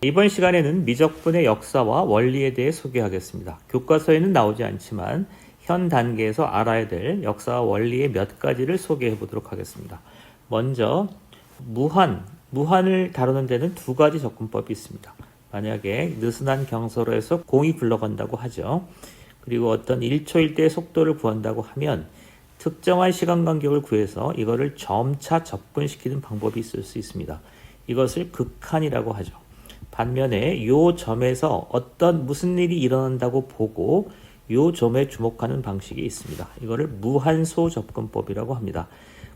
이번 시간에는 미적분의 역사와 원리에 대해 소개하겠습니다. 교과서에는 나오지 않지만 현 단계에서 알아야 될 역사와 원리의 몇 가지를 소개해 보도록 하겠습니다. 먼저 무한을 다루는 데는 두 가지 접근법이 있습니다. 만약에 느슨한 경서로에서 공이 굴러간다고 하죠. 그리고 어떤 1초 1대의 속도를 구한다고 하면 특정한 시간 간격을 구해서 이거를 점차 접근시키는 방법이 있을 수 있습니다. 이것을 극한이라고 하죠. 반면에 이 점에서 무슨 일이 일어난다고 보고 이 점에 주목하는 방식이 있습니다. 이거를 무한소 접근법이라고 합니다.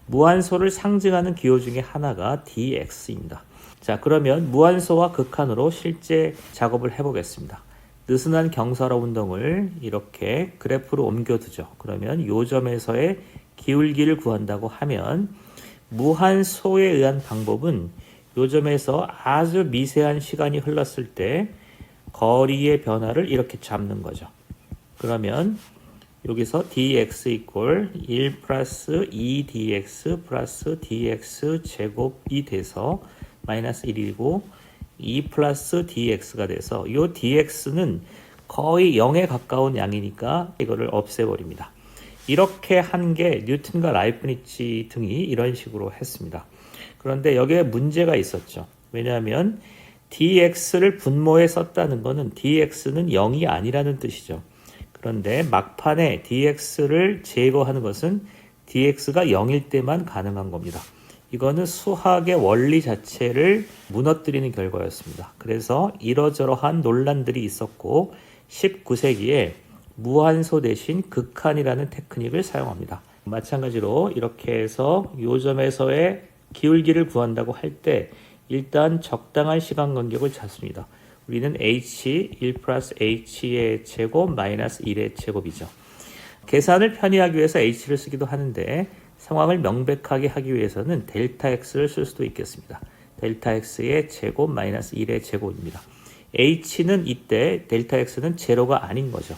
무한소를 상징하는 기호 중에 하나가 dx입니다. 자, 그러면 무한소와 극한으로 실제 작업을 해보겠습니다. 느슨한 경사로 운동을 이렇게 그래프로 옮겨두죠. 그러면 이 점에서의 기울기를 구한다고 하면 무한소에 의한 방법은 이 점에서 아주 미세한 시간이 흘렀을 때 거리의 변화를 이렇게 잡는 거죠. 그러면 여기서 dx 이퀄 1 플러스 2dx 플러스 dx 제곱이 돼서 마이너스 1이고 2 플러스 dx가 돼서 이 dx는 거의 0에 가까운 양이니까 이거를 없애버립니다. 이렇게 한 게 뉴턴과 라이프니츠 등이 이런 식으로 했습니다. 그런데 여기에 문제가 있었죠. 왜냐하면 dx를 분모에 썼다는 것은 dx는 0이 아니라는 뜻이죠. 그런데 막판에 dx를 제거하는 것은 dx가 0일 때만 가능한 겁니다. 이거는 수학의 원리 자체를 무너뜨리는 결과였습니다. 그래서 이러저러한 논란들이 있었고 19세기에 무한소 대신 극한이라는 테크닉을 사용합니다. 마찬가지로 이렇게 해서 이 점에서의 기울기를 구한다고 할 때 일단 적당한 시간 간격을 찾습니다. 우리는 h 1 플러스 h의 제곱 마이너스 1의 제곱이죠. 계산을 편의하기 위해서 h를 쓰기도 하는데 상황을 명백하게 하기 위해서는 델타 x를 쓸 수도 있겠습니다. 델타 x의 제곱 마이너스 1의 제곱입니다. h는 이때 델타 x는 제로가 아닌 거죠.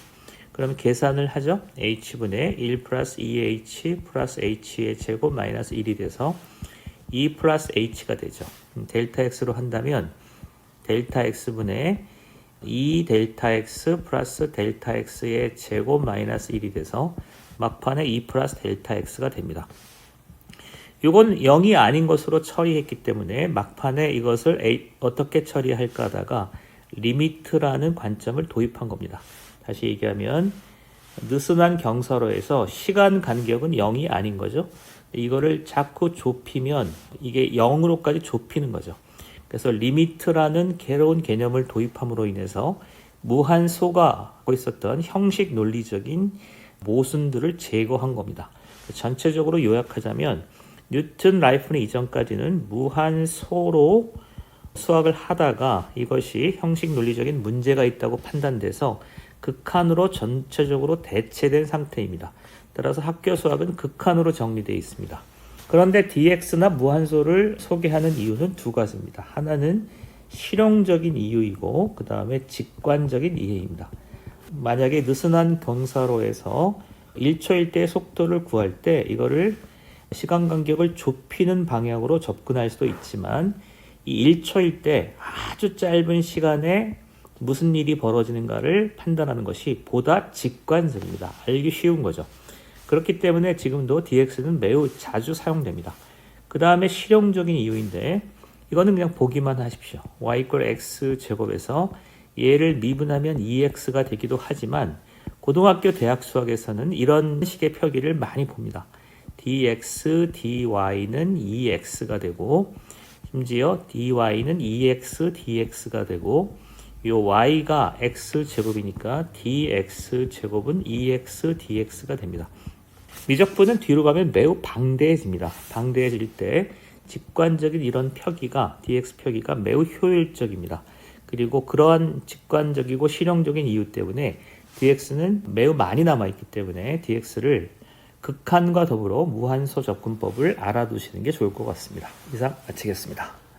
그러면 계산을 하죠. h분의 1 플러스 2h 플러스 h의 제곱 마이너스 1이 돼서 2 플러스 h가 되죠. 델타 x로 한다면 델타 x분의 2 델타 x 플러스 델타 x의 제곱 마이너스 1이 돼서 막판에 2 플러스 델타 x가 됩니다. 이건 0이 아닌 것으로 처리했기 때문에 막판에 이것을 어떻게 처리할까 하다가 리미트라는 관점을 도입한 겁니다. 다시 얘기하면 느슨한 경서로에서 시간 간격은 0이 아닌 거죠. 이거를 자꾸 좁히면 이게 0으로까지 좁히는 거죠. 그래서 리미트라는 새로운 개념을 도입함으로 인해서 무한소가 하고 있었던 형식 논리적인 모순들을 제거한 겁니다. 전체적으로 요약하자면 뉴턴 라이프니 이전까지는 무한소로 수학을 하다가 이것이 형식 논리적인 문제가 있다고 판단돼서 극한으로 전체적으로 대체된 상태입니다. 따라서 학교 수학은 극한으로 정리되어 있습니다. 그런데 dx나 무한소를 소개하는 이유는 두 가지입니다. 하나는 실용적인 이유이고 그 다음에 직관적인 이해입니다. 만약에 느슨한 경사로에서 1초 1대의 속도를 구할 때 이거를 시간 간격을 좁히는 방향으로 접근할 수도 있지만 이 1초 1대 아주 짧은 시간에 무슨 일이 벌어지는가를 판단하는 것이 보다 직관적입니다. 알기 쉬운 거죠. 그렇기 때문에 지금도 dx는 매우 자주 사용됩니다. 그 다음에 실용적인 이유인데 이거는 그냥 보기만 하십시오. y 이퀄 x 제곱에서 얘를 미분하면 2x가 되기도 하지만 고등학교 대학 수학에서는 이런 식의 표기를 많이 봅니다. dx, dy는 2x가 되고 심지어 dy는 2x, dx가 되고 이 y가 x제곱이니까 dx제곱은 2x, dx가 됩니다. 미적분은 뒤로 가면 매우 방대해집니다. 방대해질 때 직관적인 이런 표기가 dx 표기가 매우 효율적입니다. 그리고 그러한 직관적이고 실용적인 이유 때문에 dx는 매우 많이 남아있기 때문에 dx를 극한과 더불어 무한소 접근법을 알아두시는 게 좋을 것 같습니다. 이상 마치겠습니다.